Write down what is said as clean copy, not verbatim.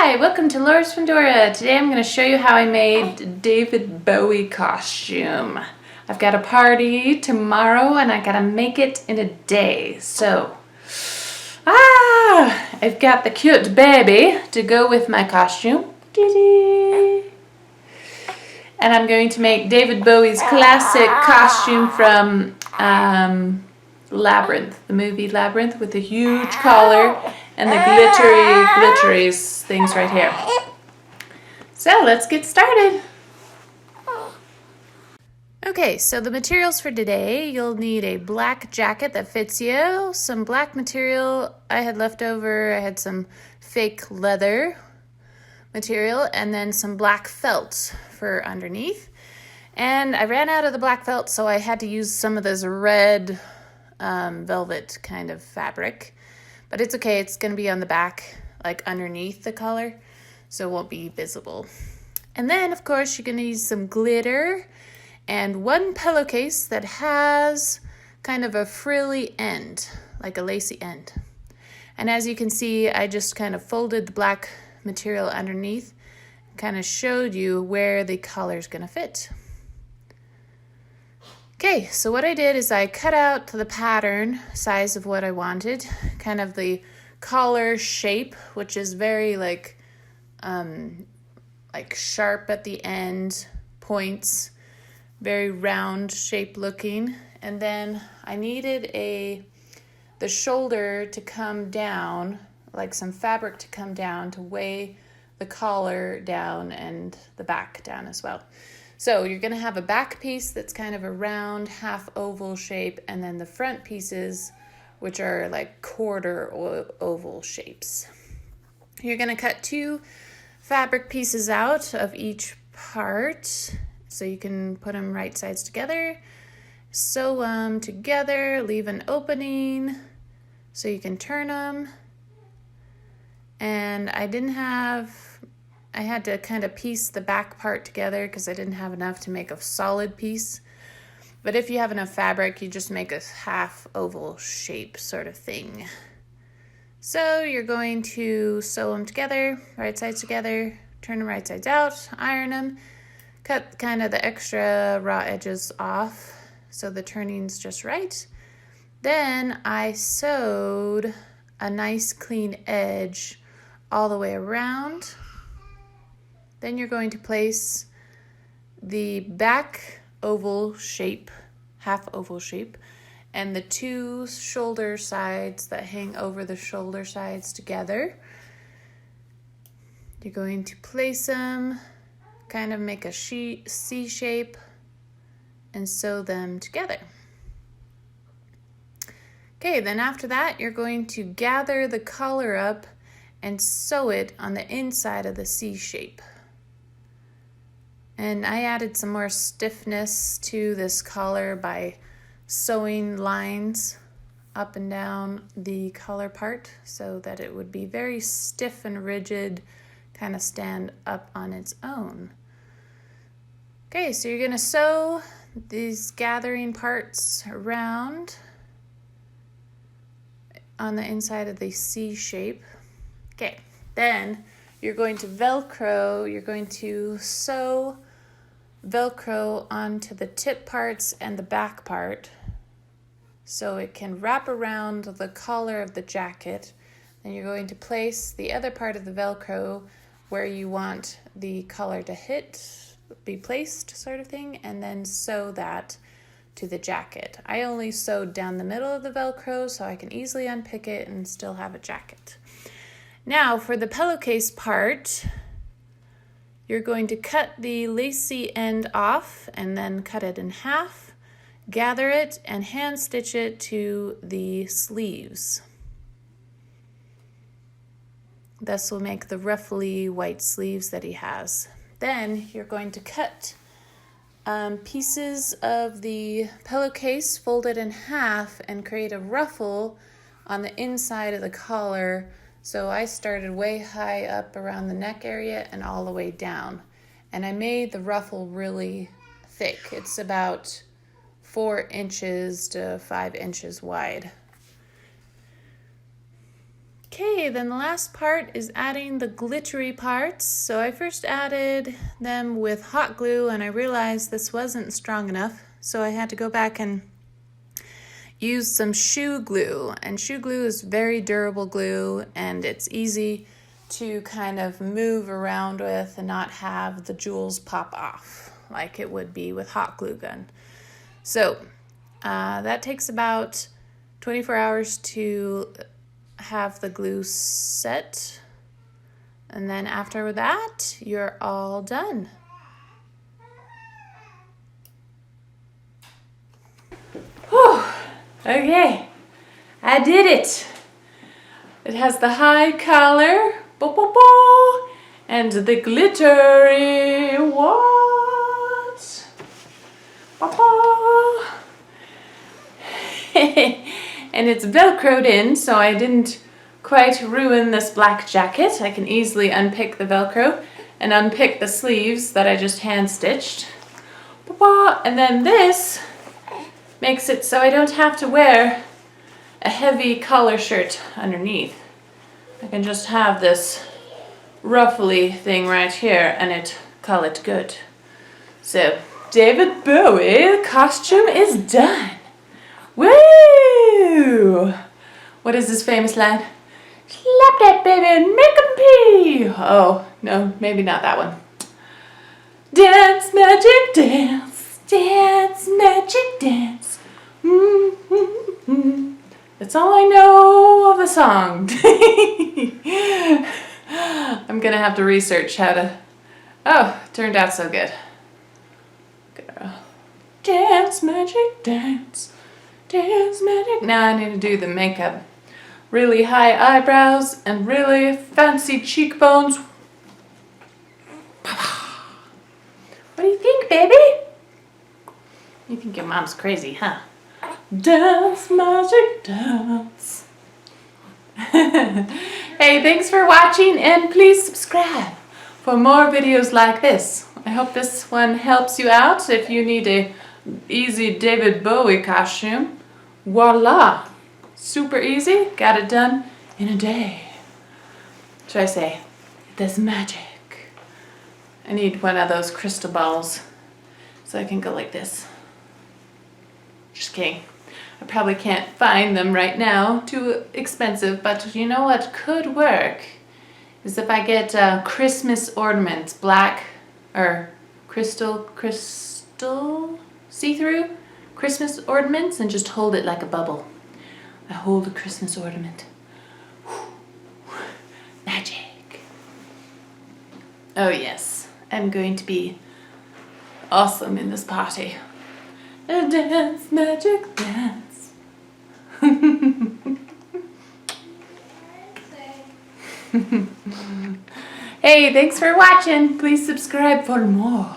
Hi, welcome to Laura's Fundora. Today I'm going to show you how I made David Bowie costume. I've got a party tomorrow and I gotta make it in a day. So, I've got the cute baby to go with my costume. And I'm going to make David Bowie's classic costume from Labyrinth, the movie Labyrinth, with the huge collar and the glittery things right here. So let's get started. Okay, so the materials for today, you'll need a black jacket that fits you, some black material I had left over, I had some fake leather material, and then some black felt for underneath. And I ran out of the black felt, so I had to use some of this red velvet kind of fabric. But it's okay, it's going to be on the back, like underneath the collar, so it won't be visible. And then, of course, you're going to use some glitter and one pillowcase that has kind of a frilly end, like a lacy end. And as you can see, I just kind of folded the black material underneath, kind of showed you where the collar's going to fit. Okay, so what I did is I cut out the pattern size of what I wanted, kind of the collar shape, which is very like sharp at the end, points, very round shape looking. And then I needed the shoulder to come down, like some fabric to come down to weigh the collar down and the back down as well. So you're going to have a back piece that's kind of a round half oval shape, and then the front pieces, which are like quarter oval shapes. You're going to cut 2 fabric pieces out of each part, so you can put them right sides together, sew them together, leave an opening so you can turn them. And I had to kind of piece the back part together because I didn't have enough to make a solid piece. But if you have enough fabric, you just make a half oval shape sort of thing. So you're going to sew them together, right sides together, turn them right sides out, iron them, cut kind of the extra raw edges off so the turning's just right. Then I sewed a nice clean edge all the way around. Then you're going to place the back oval shape, half oval shape, and the 2 shoulder sides that hang over the shoulder sides together. You're going to place them, kind of make a C shape, and sew them together. Okay, then after that, you're going to gather the collar up and sew it on the inside of the C shape. And I added some more stiffness to this collar by sewing lines up and down the collar part so that it would be very stiff and rigid, kind of stand up on its own. Okay, so you're going to sew these gathering parts around on the inside of the C shape. Okay, then you're going to Velcro, you're going to sew Velcro onto the tip parts and the back part so it can wrap around the collar of the jacket. Then you're going to place the other part of the Velcro where you want the collar to be placed sort of thing, and then sew that to the jacket. I only sewed down the middle of the Velcro so I can easily unpick it and still have a jacket. Now for the pillowcase part, you're going to cut the lacy end off and then cut it in half, gather it, and hand stitch it to the sleeves. This will make the ruffly white sleeves that he has. Then you're going to cut pieces of the pillowcase, fold it in half, and create a ruffle on the inside of the collar. So I started way high up around the neck area and all the way down. And I made the ruffle really thick. It's about 4 inches to 5 inches wide. Okay, then the last part is adding the glittery parts. So I first added them with hot glue and I realized this wasn't strong enough. So I had to go back and use some shoe glue. And shoe glue is very durable glue and it's easy to kind of move around with and not have the jewels pop off like it would be with hot glue gun. So that takes about 24 hours to have the glue set, and then after that you're all done. Whew. Okay, I did it. It has the high color, and the glittery what? And it's velcroed in, so I didn't quite ruin this black jacket. I can easily unpick the velcro and unpick the sleeves that I just hand stitched. And then this makes it so I don't have to wear a heavy collar shirt underneath. I can just have this ruffly thing right here and call it good. So David Bowie, the costume is done. Woo! What is this famous line? Slap that baby and make 'em pee! Oh, no, maybe not that one. Dance, magic, dance. Dance, magic, dance. Mm-hmm. That's all I know of the song. I'm gonna have to research how to... Oh, turned out so good. Girl. Dance, magic, dance. Dance, magic. Now I need to do the makeup. Really high eyebrows and really fancy cheekbones. What do you think, baby? You think your mom's crazy, huh? Dance, magic, dance. Hey, thanks for watching and please subscribe for more videos like this. I hope this one helps you out if you need a easy David Bowie costume. Voila! Super easy, got it done in a day. Should I say, it does magic. I need one of those crystal balls so I can go like this. Just kidding. I probably can't find them right now, too expensive, but you know what could work is if I get Christmas ornaments, black or crystal see-through Christmas ornaments and just hold it like a bubble. I hold a Christmas ornament. Magic. Oh yes, I'm going to be awesome in this party. A dance, magic dance. Hey, thanks for watching. Please subscribe for more.